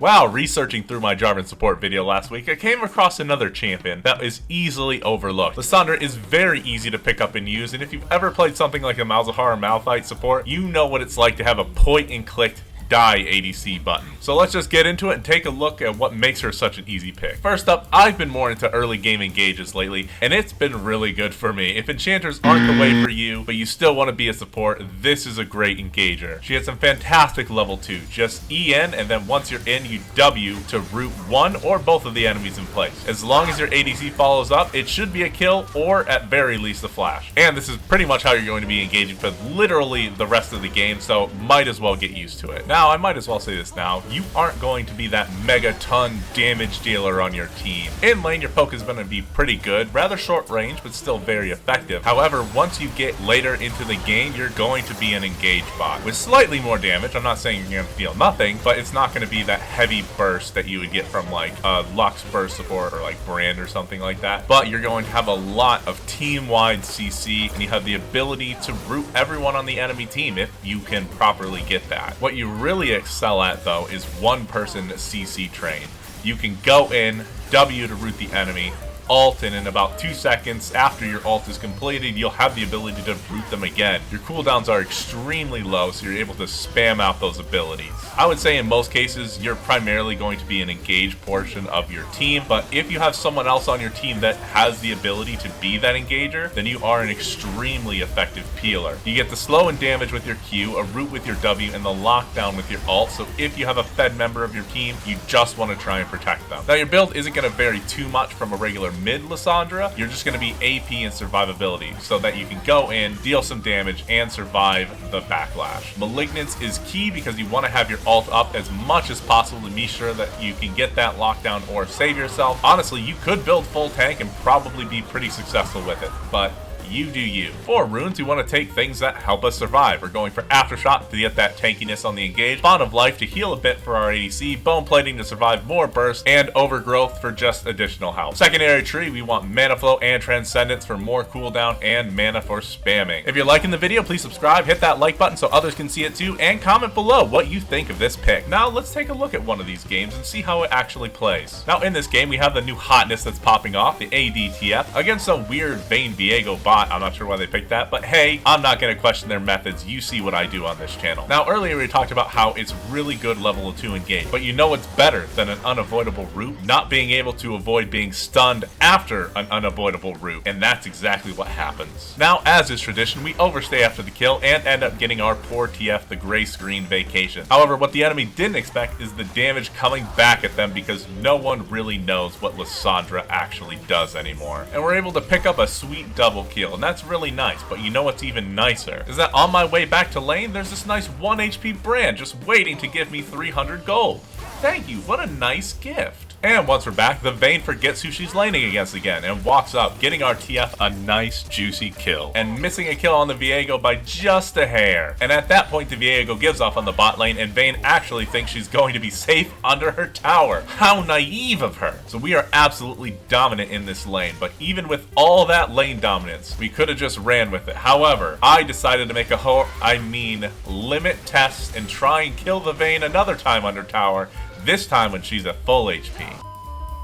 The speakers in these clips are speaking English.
While researching through my Jarvan support video last week, I came across another champion that is easily overlooked. Lissandra is very easy to pick up and use, and if you've ever played something like a Malzahar or Malphite support, you know what it's like to have a point-and-click die ADC button. So let's just get into it and take a look at what makes her such an easy pick. First up, I've been more into early game engages lately, and it's been really good for me. If enchanters aren't the way for you, but you still want to be a support, this is a great engager. She has some fantastic level 2. Just EN, and then once you're in, you W to root one or both of the enemies in place. As long as your ADC follows up, it should be a kill, or at very least a flash. And this is pretty much how you're going to be engaging for literally the rest of the game, so might as well get used to it. Now, I might as well say this now, you aren't going to be that megaton damage dealer on your team. In lane, your poke is going to be pretty good, rather short range, but still very effective. However, once you get later into the game, you're going to be an engage bot with slightly more damage. I'm not saying you're going to feel nothing, but it's not going to be that heavy burst that you would get from like a Lux burst support or like Brand or something like that. But you're going to have a lot of team-wide CC, and you have the ability to root everyone on the enemy team if you can properly get that. What you really excel at though is one person CC train. You can go in, W to root the enemy, ult, and in about 2 seconds after your ult is completed, you'll have the ability to root them again. Your cooldowns are extremely low, so you're able to spam out those abilities. I would say in most cases, you're primarily going to be an engaged portion of your team, but if you have someone else on your team that has the ability to be that engager, then you are an extremely effective peeler. You get the slow and damage with your Q, a root with your W, and the lockdown with your ult, so if you have a fed member of your team, you just want to try and protect them. Now, your build isn't going to vary too much from a regular mid Lissandra. You're just going to be AP and survivability so that you can go in, deal some damage, and survive the backlash. Malignance is key because you want to have your ult up as much as possible to be sure that you can get that lockdown or save yourself. Honestly, you could build full tank and probably be pretty successful with it, but you do you. For runes, we want to take things that help us survive. We're going for Aftershock to get that tankiness on the engage, Bond of Life to heal a bit for our ADC, Bone Plating to survive more burst, and Overgrowth for just additional health. Secondary tree, we want Mana Flow and Transcendence for more cooldown and mana for spamming. If you're liking the video, please subscribe, hit that like button so others can see it too, and comment below what you think of this pick. Now let's take a look at one of these games and see how it actually plays. Now in this game, we have the new hotness that's popping off, the ADTF, against some weird Vayne Viego bot. I'm not sure why they picked that, but hey, I'm not going to question their methods. You see what I do on this channel. Now, earlier we talked about how it's really good level 2 engage, but you know what's better than an unavoidable root? Not being able to avoid being stunned after an unavoidable root, and that's exactly what happens. Now, as is tradition, we overstay after the kill and end up getting our poor TF the gray screen vacation. However, what the enemy didn't expect is the damage coming back at them because no one really knows what Lissandra actually does anymore. And we're able to pick up a sweet double kill, and that's really nice, but you know what's even nicer is that on my way back to lane, there's this nice 1 HP Brand just waiting to give me 300 gold. Thank you, what a nice gift. And once we're back, the Vayne forgets who she's laning against again and walks up, getting our TF a nice juicy kill and missing a kill on the Viego by just a hair. And at that point, the Viego gives off on the bot lane and Vayne actually thinks she's going to be safe under her tower. How naive of her. So we are absolutely dominant in this lane, but even with all that lane dominance, we could have just ran with it. However, I decided to make a limit test and try and kill the Vayne another time under tower, this time when she's at full HP.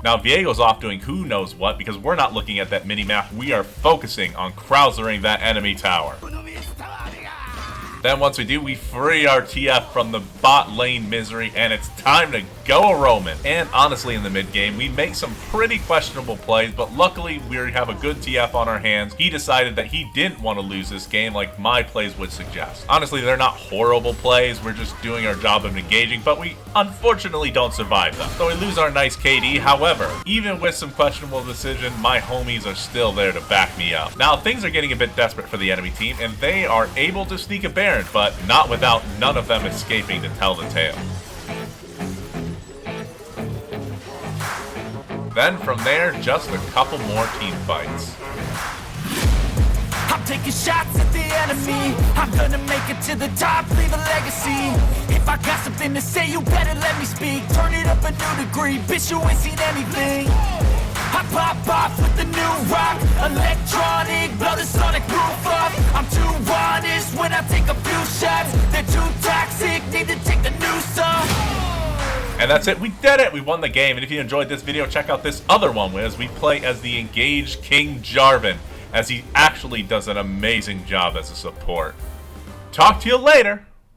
Now Viego's off doing who knows what because we're not looking at that mini-map, we are focusing on Krauser'ing that enemy tower. Then once we do, we free our TF from the bot lane misery, and it's time to go a Roman. And honestly, in the mid game, we make some pretty questionable plays, but luckily we have a good TF on our hands. He decided that he didn't want to lose this game like my plays would suggest. Honestly, they're not horrible plays. We're just doing our job of engaging, but we unfortunately don't survive them. So we lose our nice KD. However, even with some questionable decision, my homies are still there to back me up. Now, things are getting a bit desperate for the enemy team, and they are able to sneak a Baron, but not without none of them escaping to tell the tale. Then from there, just a couple more team fights. I'm taking shots at the enemy. I'm gonna make it to the top, leave a legacy. If I got something to say, you better let me speak. Turn it up a new degree, bitch, you ain't seen anything. I pop off with the new rock, electronic, blow the sonic roof up. I'm too honest when I take a few shots. They're too toxic, need to take the noose off. And that's it. We did it. We won the game. And if you enjoyed this video, check out this other one as we play as the engaged King Jarvan, as he actually does an amazing job as a support. Talk to you later.